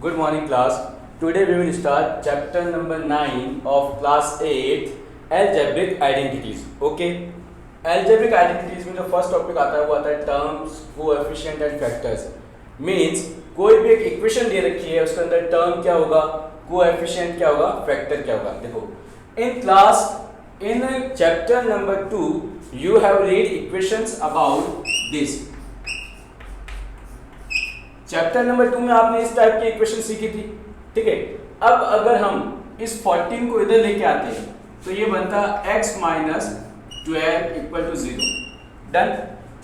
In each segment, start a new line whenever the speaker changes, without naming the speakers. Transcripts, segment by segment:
Good morning class. Today we will start chapter number 9 of class 8 algebraic identities. Okay. Algebraic identities में जो first topic आता है वो आता है terms, coefficient and factors. Means कोई भी एक इक्वेशन दे रखी है उसके अंदर टर्म क्या होगा, कोएफिशिएंट क्या होगा, फैक्टर क्या होगा. देखो in chapter number 2 you have read equations about this. Chapter number 2 में आपने इस टाइप की इक्वेशन सीखी थी. ठीक है. अब अगर हम इस 14 को इधर लेके आते हैं तो ये बनता x minus 12 equal to 0. Done.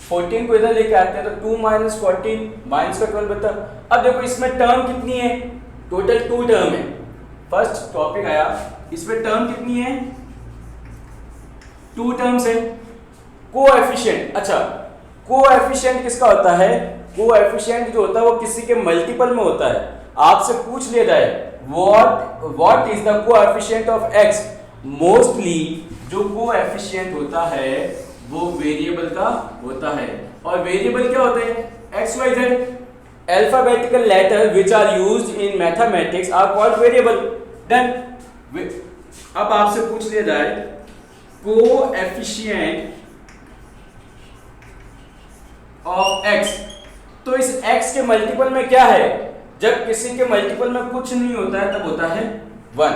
14 को इधर लेके आते हैं तो 2 माइनस 14 माइनस का 12 बनता. अब देखो इसमें टर्म कितनी है, टोटल 2 टर्म है. फर्स्ट टॉपिक आया, इसमें टर्म कितनी है, 2 टर्म्स है. कोएफिशिएंट, अच्छा कोएफिशिएंट किसका होता है, कोएफिशिएंट जो होता है वो किसी के मल्टीपल में होता है. आपसे पूछ लिया जाए what is the coefficient of x, mostly जो कोएफिशिएंट होता है वो वेरिएबल का होता है. और वेरिएबल क्या होते हैं, x y z. Alphabetical letter which are used in mathematics are called variable. Then अब आपसे पूछ लिया जाए कोएफिशिएंट ऑफ x, तो इस x के मल्टीपल में क्या है, जब किसी के मल्टीपल में कुछ नहीं होता है तब होता है 1.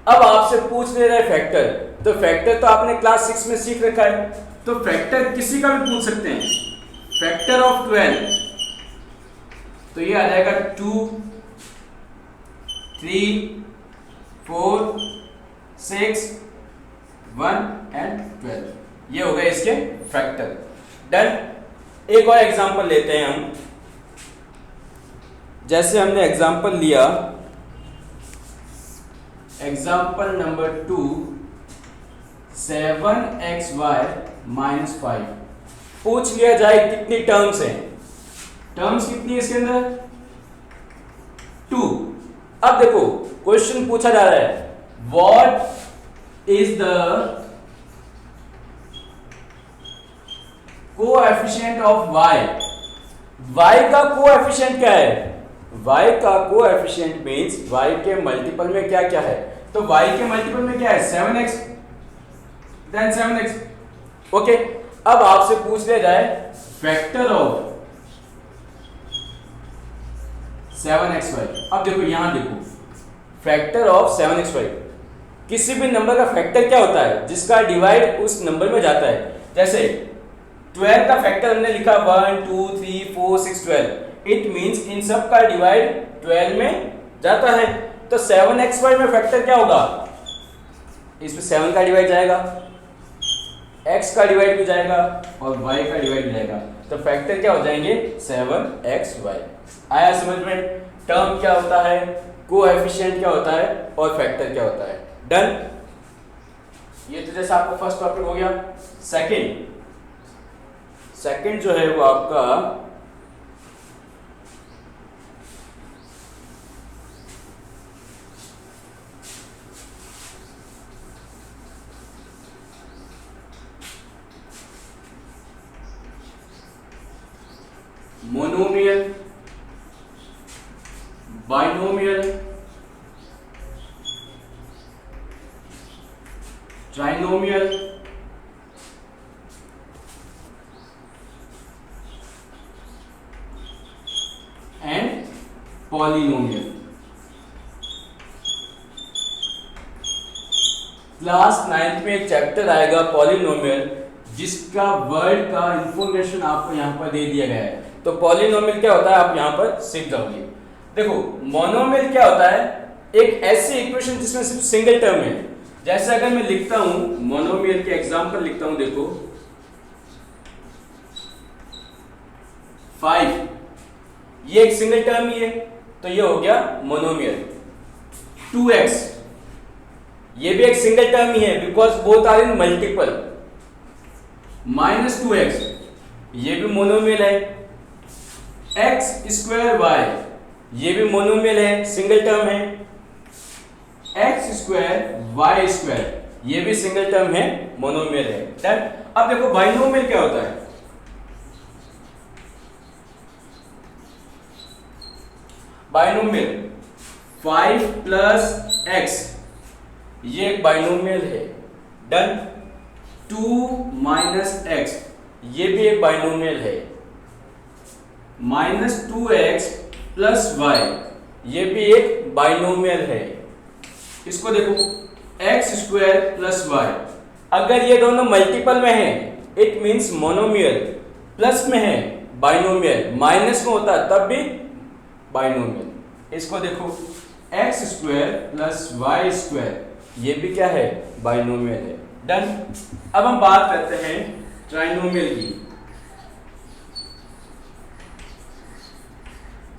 अब आपसे पूछ ले रहा है फैक्टर, तो फैक्टर तो आपने क्लास 6 में सीख रखा है, तो फैक्टर किसी का भी पूछ सकते हैं. फैक्टर ऑफ 12 तो ये आ जाएगा 2 3 4 6 1 एंड 12. ये हो गए इसके फैक्टर. डन. एक और एग्जांपल लेते हैं हम. जैसे हमने एग्जांपल लिया, एग्जांपल नंबर 2 7xy माइनस 5. पूछ लिया जाए कितनी टर्म्स हैं, टर्म्स कितनी है इसके अंदर, 2. अब देखो क्वेश्चन पूछा जा रहा है what is the coefficient of y. y का कोएफिशिएंट क्या है, y का कोएफिशिएंट मींस y के मल्टीपल में क्या क्या है. तो y के मल्टीपल में क्या है, 7x, देन 7x. ओके. अब आपसे पूछ लिया जाए फैक्टर ऑफ 7xy. अब देखो यहां देखो फैक्टर ऑफ 7xy, किसी भी नंबर का फैक्टर क्या होता है, जिसका डिवाइड उस नंबर में जाता है. जैसे 12 का फैक्टर हमने लिखा 1 2 3 4 6 12. इट मींस इन सब का डिवाइड 12 में जाता है. तो 7xy में फैक्टर क्या होगा, इसमें 7 का डिवाइड जाएगा, x का डिवाइड भी जाएगा और y का डिवाइड भी जाएगा. तो फैक्टर क्या हो जाएंगे, 7xy. आया समझ में. टर्म क्या होता है, कोएफिशिएंट क्या होता है और फैक्टर क्या होता है. डन. ये तो जैसा आपका फर्स्ट टॉपिक हो गया. सेकंड जो है वो आपका monomial, binomial, trinomial and polynomial. Class 9th में एक चैप्टर आएगा पॉलिनोमियल, जिसका वर्ड का इंफॉर्मेशन आपको यहाँ पर दे दिया गया है. तो पॉलिनोमियल क्या होता है आप यहाँ पर सीख जाओगे. देखो मोनोमियल क्या होता है, एक ऐसी इक्वेशन जिसमें सिर्फ सिंगल टर्म है. जैसे अगर मैं लिखता हूं मोनोमियल के एग्जांपल लिखता हूं, देखो 5, ये एक सिंगल टर्म ही है तो ये हो गया मोनोमियल. 2x, ये भी एक सिंगल टर्म ही है because both are in multiple. Minus 2x, ये भी मोनोमियल है. x स्क्वायर y, ये भी मोनोमियल है, सिंगल टर्म है. x स्क्वायर y स्क्वायर, ये भी सिंगल टर्म है, मोनोमियल है. डन. अब देखो बाइनोमियल क्या होता है, बाइनोमियल 5 प्लस एक्स, ये एक बाइनोमियल है। डन। 2 माइनस एक्स, ये भी एक बाइनोमियल है। -2x प्लस वाई, ये भी एक बाइनोमियल है। इसको देखो, एक्स स्क्वायर प्लस वाई, अगर ये दोनों मल्टीपल में है इट मीन्स मोनोमियल, प्लस में है बाइनोमियल, माइनस में होता तब भी बाइनोमियल। इसको देखो, x square plus y square, ये भी क्या है, बाइनोमियल है। डन। अब हम बात करते हैं ट्राइनोमियल की।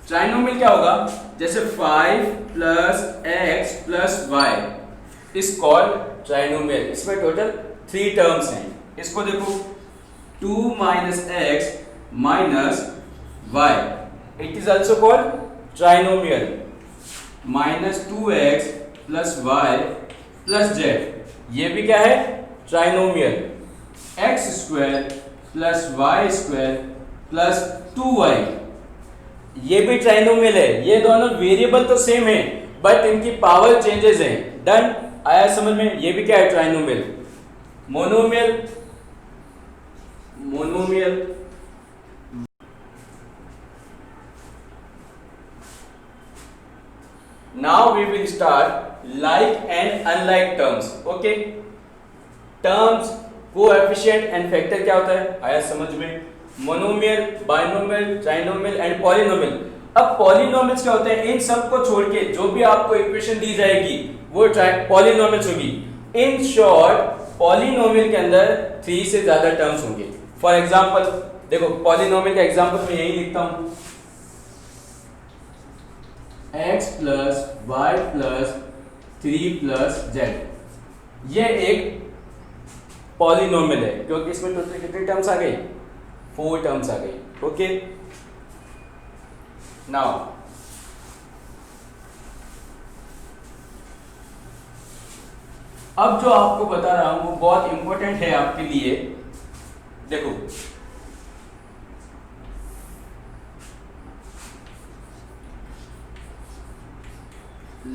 ट्राइनोमियल क्या होगा, जैसे 5 plus x plus y is called trinomial. इसमें टोटल 3 टर्म्स हैं। इसको देखो, 2 minus x minus y, it is also called trinomial. -2x plus y plus z, ये भी क्या है, trinomial. X square plus y square plus 2y, ये भी ट्राइनोमियल है। ये दोनों वेरिएबल तो सेम है बट इनकी पावर चेंजेस हैं। डन। आया समझ में, ये भी क्या है, trinomial. Monomial, monomial now we will start like and unlike terms. okay, terms, coefficient and factor क्या होता है, आया समझ में। Monomial, binomial, trinomial and polynomial. अब पॉलिनोमियल्स क्या होते हैं, इन सब को छोड़ के जो भी आपको इक्वेशन दी जाएगी वो पॉलिनोमियल्स होगी। इन शॉर्ट पॉलिनोमियल के अंदर 3 से ज्यादा टर्म्स होंगे। फॉर एग्जांपल देखो, पॉलिनोमियल का एग्जांपल मैं यही लिखता हूं, x plus y plus 3 plus z, ये एक पॉलिनोमियल है क्योंकि इसमें टोटल कितने टर्म्स आ गई, 4 टर्म्स आ गई। ओके, नाउ अब जो आपको बता रहा हूं वो बहुत इंपॉर्टेंट है आपके लिए। देखो,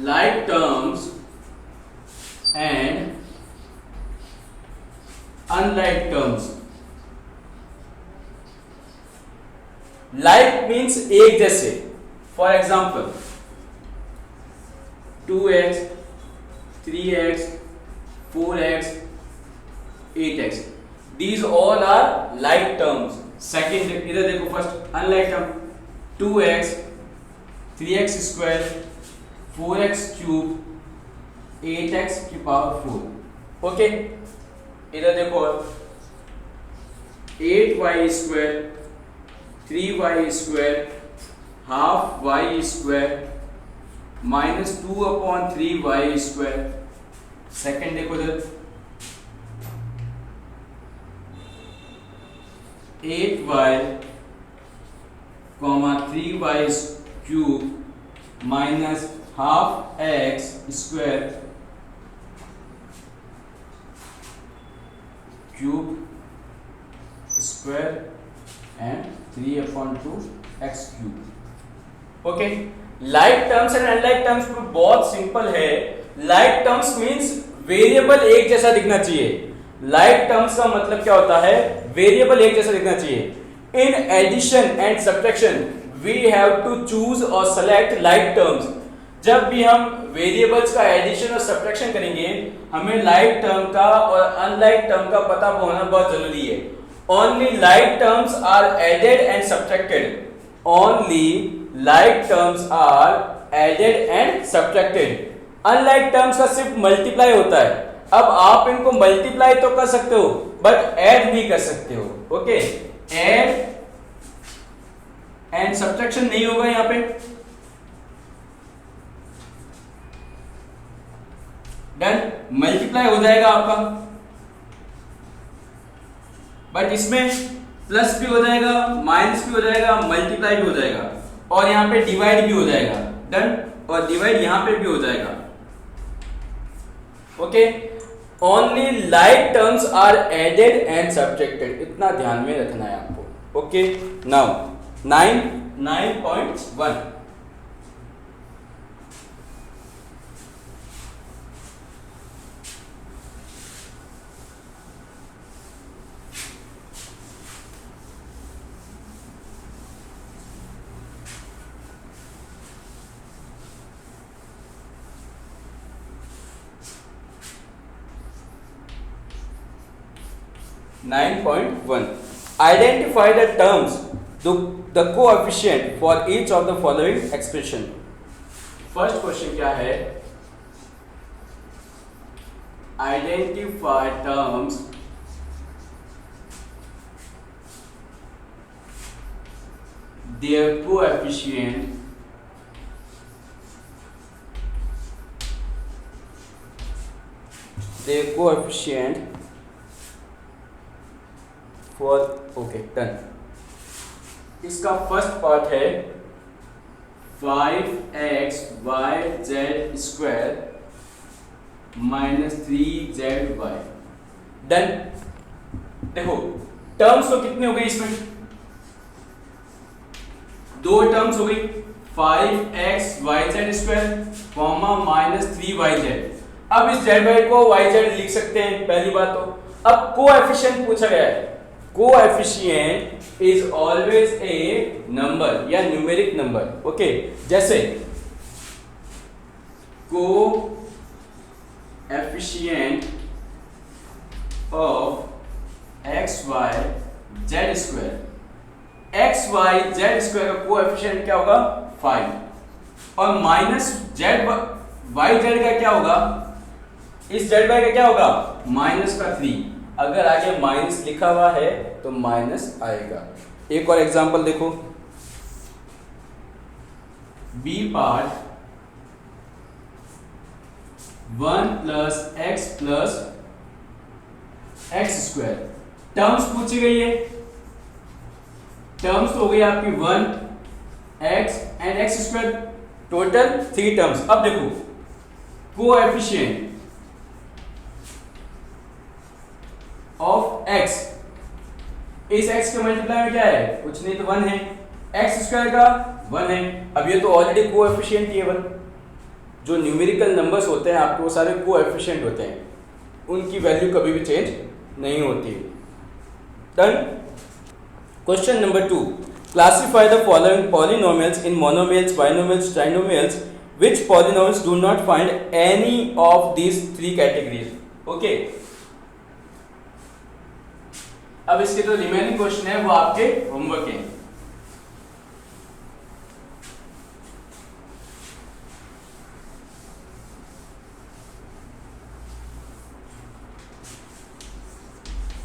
like terms and unlike terms. like means एक जैसे। For example 2x 3x 4x 8x, these all are like terms. Second इधर देखो, first unlike term 2x 3x square 4x cube 8x की पावर 4। ओके, इधर देखो 8y square 3y square half y square -2/3y square. Second देखो इधर 8y 3y cube half x square cube square and 3/2x cube. Okay, like terms and unlike terms बहुत simple है। Like terms means variable एक जैसा दिखना चाहिए। Like terms का मतलब क्या होता है, वेरिएबल एक जैसा दिखना चाहिए। In addition and subtraction we have to choose और सेलेक्ट लाइक टर्म्स। जब भी हम वेरिएबल्स का एडिशन और सब्ट्रैक्शन करेंगे हमें लाइक टर्म का और अनलाइक टर्म का पता होना बहुत जरूरी है। Only like terms are added and subtracted, only like terms are added and subtracted. Unlike terms का सिर्फ मल्टीप्लाई होता है। अब आप इनको मल्टीप्लाई तो कर सकते हो बट ऐड भी कर सकते हो। ओके, ऐड एंड सब्ट्रैक्शन नहीं होगा यहां पे। डन, मल्टीप्लाई हो जाएगा आपका बट इसमें प्लस भी हो जाएगा, माइनस भी हो जाएगा, मल्टीप्लाई भी हो जाएगा और यहां पे डिवाइड भी हो जाएगा। डन, और डिवाइड यहां पे भी हो जाएगा। Okay, only like terms are added and subtracted, इतना ध्यान में रखना है आपको। Okay, now 9.1 9.1. Identify the terms, the coefficient for each of the following expression. First question क्या है? Identify terms their coefficient for okay done. इसका फर्स्ट पार्ट है 5xyz स्क्वायर -3zy. डन. देखो टर्म्स तो कितने हो गए इसमें? दो टर्म्स हो गई 5xyz स्क्वायर कॉमा -3yz. अब इस z y को yz लिख सकते हैं पहली बात तो. अब कोएफिशिएंट पूछा गया है. Coefficient is always a number या न्यूमेरिक नंबर. ओके, जैसे coefficient of xyz square, xyz square का कोएफिशिएंट क्या होगा? 5. और माइनस z yz का क्या होगा? इस z y का क्या होगा? -3. अगर आगे माइनस लिखा हुआ है तो माइनस आएगा. एक और एग्जांपल देखो. B part 1 + x + x square. Terms पूछी गई है. टर्म्स तो हो गई आपकी 1x and x square, total 3 terms. अब देखो कोएफिशिएंट ऑफ x, इस x के मल्टीप्लाई में क्या है? कुछ नहीं तो 1 है. x स्क्वायर का 1 है. अब ये तो ऑलरेडी कोएफिशिएंट ही है 1. जो न्यूमेरिकल नंबर्स होते हैं आपके वो सारे कोएफिशिएंट होते हैं, उनकी वैल्यू कभी भी चेंज नहीं होती. Done. Question number 2. Classify the following polynomials in monomials, binomials, trinomials. Which polynomials do not find any of these 3 categories. Okay, अब इसके जो रिमेनिंग क्वेश्चन है वो आपके होमवर्क है.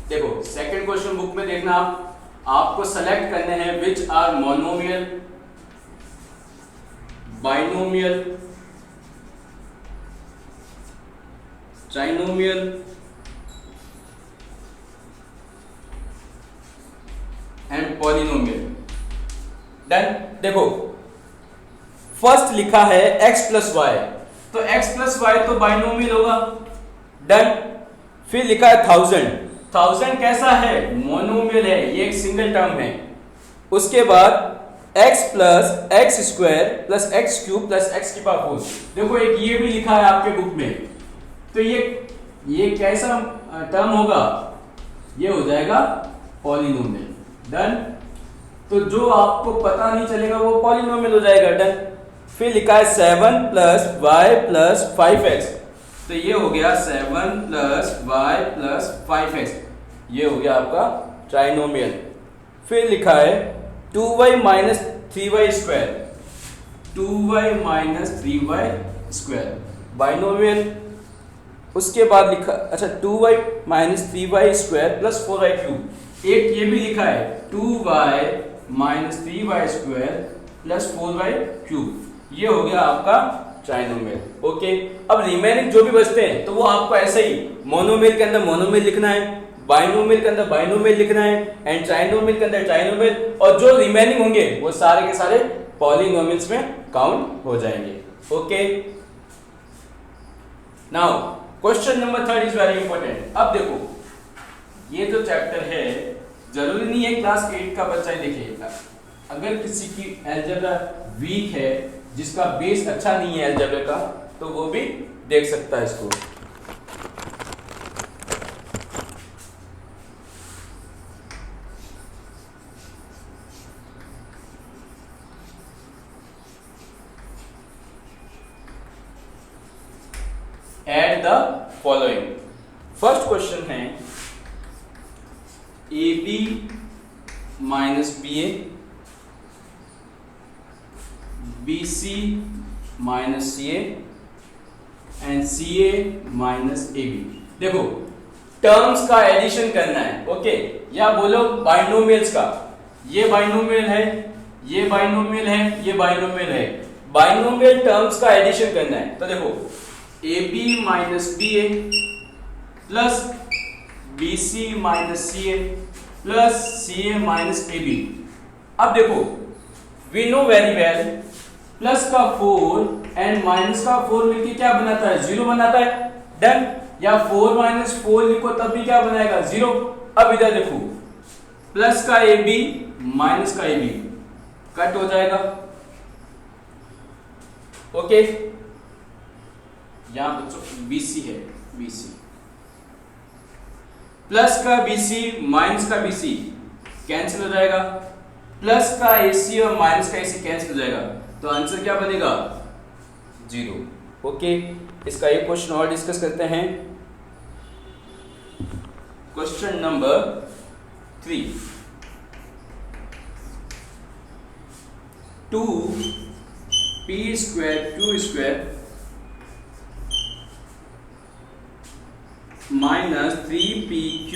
देखो सेकंड क्वेश्चन बुक में देखना, आपको सेलेक्ट करने हैं which are monomial, binomial, trinomial and polynomial. Done. देखो फर्स्ट लिखा है x + y, तो x + y तो बाइनोमियल होगा. डन. फिर लिखा है 1000. 1000 कैसा है? मोनोमियल है, ये एक सिंगल टर्म है. उसके बाद x + x square + x cube + x की पावर 4. देखो एक ये भी लिखा है आपके बुक में, तो ये कैसा टर्म होगा? ये हो जाएगा पॉलिनोमियल. डन. तो जो आपको पता नहीं चलेगा वो पॉलिनोमियल हो जाएगा. डन. फिर लिखा है 7 + y + 5x, तो ये हो गया 7 + y + 5x, ये हो गया आपका ट्राइनोमियल. फिर लिखा है 2y - 3y square, 2y - 3y square binomial. उसके बाद लिखा, अच्छा 2y - 3y square + 4y cube. एक ये भी लिखा है 2y - 3y square + 4y cube, ये हो गया आपका ट्राइनोमियल. ओके, अब रिमेनिंग जो भी बचते हैं तो वो आपको ऐसे ही मोनोमियल के अंदर मोनोमियल लिखना है, बाइनोमियल के अंदर बाइनोमियल लिखना है, एंड ट्राइनोमियल के अंदर ट्राइनोमियल, और जो रिमेनिंग होंगे वो सारे के सारे पॉलिनोमियल्स में काउंट हो जाएंगे. Okay, now question number 3 is very important. अब देखो ये जो चैप्टर है जरूरी नहीं है क्लास 8 का बच्चा ही देखेगा. अगर किसी की अलजेब्रा वीक है, जिसका बेस अच्छा नहीं है अलजेब्रा का, तो वो भी देख सकता है इसको. Add the following. First question है A B minus B A, B C minus C A and C A minus A B. देखो टर्म्स का एडिशन करना है, ओके, या बोलो बाइनोमियल्स का। ये बाइनोमियल है, ये बाइनोमियल है, ये बाइनोमियल है। बाइनोमियल टर्म्स का एडिशन करना है तो देखो A B minus B A plus B C minus C A plus C A minus A B. अब देखो we know very well plus का 4 एंड माइनस का 4 मिलके क्या बनाता है, 0 बनाता है। डन। या 4 माइनस 4 लिखो तब भी क्या बनाएगा, 0। अब इधर देखो प्लस का ए बी माइनस का ए बी कट हो जाएगा, ओके। यहां बच्चों बीसी है, बीसी प्लस का बीसी माइनस का बीसी कैंसिल हो जाएगा, प्लस का एसी और माइनस का एसी कैंसिल हो जाएगा, तो आंसर क्या बनेगा, 0। ओके, इसका एक क्वेश्चन और डिस्कस करते हैं। Question number 3, 2p square q square minus 3pq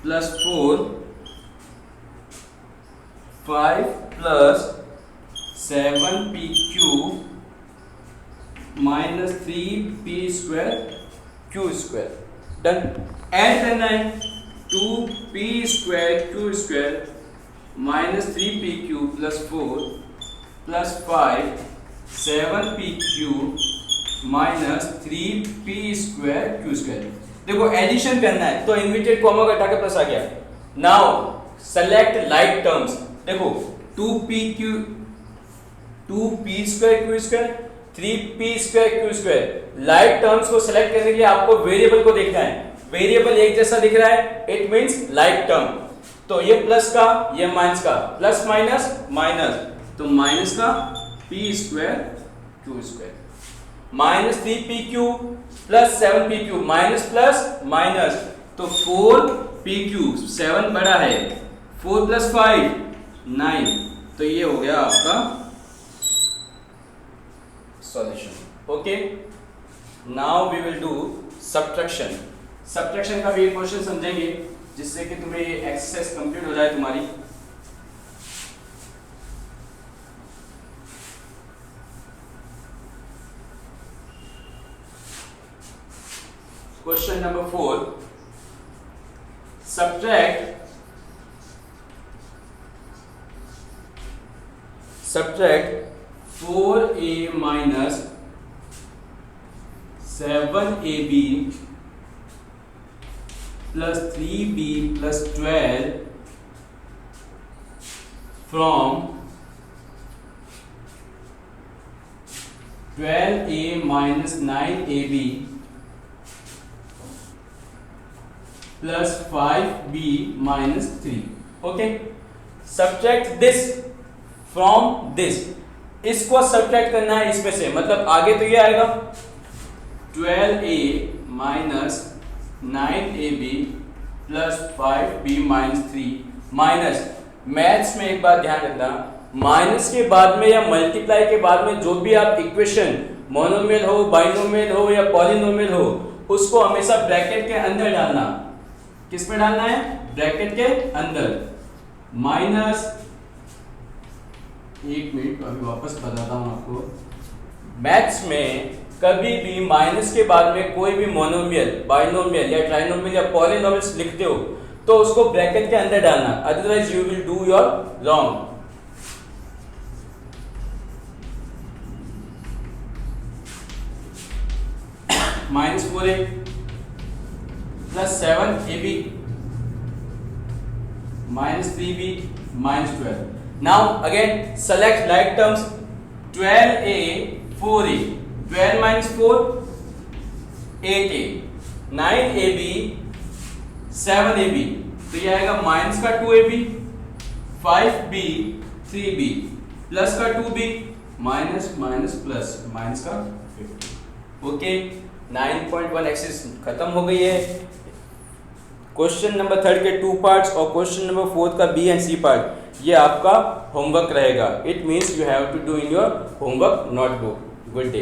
plus 4 5 plus 7pq minus 3p square q square। Done. Add करना है 2p square q square minus 3pq plus 4 plus 5 7pq minus 3p square q square। देखो addition करना है तो inverted comma को हटा के plus आ गया। Now select like terms. देखो 2p square q square 3p square q square। Like terms को सेलेक्ट करने के लिए आपको वेरिएबल को देखना है। वेरिएबल एक जैसा दिख रहा है, इट मींस लाइक टर्म। तो ये प्लस का, ये माइनस का, प्लस माइनस माइनस, तो माइनस का p square q square minus 3pq plus 7pq minus plus minus, तो 4pq 7 बड़ा है, 4 प्लस 5 9, तो ये हो गया आपका solution. Okay, now we will do subtraction. Subtraction का भी एक क्वेश्चन समझेंगे जिससे कि तुम्हें ये एक्सरसाइज कंप्लीट हो जाए तुम्हारी। Question number 4, subtract 4a minus 7ab plus 3b plus 12 from 12a minus 9ab plus 5b minus 3। Okay, subtract this from this. इसको सब्ट्रैक्ट करना है इसमें से, मतलब आगे तो ये आएगा 12a minus 9ab plus 5b minus 3 minus. Maths में एक बात ध्यान रखना, माइनस के बाद में या मल्टीप्लाई के बाद में जो भी आप इक्वेशन मोनोमियल हो, बाइनोमियल हो या पॉलिनोमियल हो, उसको हमेशा ब्रैकेट के अंदर डालना। किस में डालना है, ब्रैकेट के अंदर। माइनस, एक मिनट अभी वापस बताता हूं आपको। मैथ्स में कभी भी माइनस के बाद में कोई भी मोनोमियल, बाइनोमियल या ट्राइनोमियल या पॉलिनोमियल्स लिखते हो तो उसको ब्रैकेट के अंदर डालना, otherwise you will do your wrong. -4a plus 7ab -3b -12। Now again select like terms, 12a 4a, 12 minus 4 8a, 9ab 7ab, तो ये आएगा माइनस का 2ab, 5b 3b प्लस का 2b minus minus plus minus का 50। Okay, 9.1 axis खत्म हो गई है। क्वेश्चन नंबर 3 के 2 पार्ट्स और क्वेश्चन नंबर 4 का बी एंड सी पार्ट ये आपका होमवर्क रहेगा. It means you have to do in your homework notebook. Good day.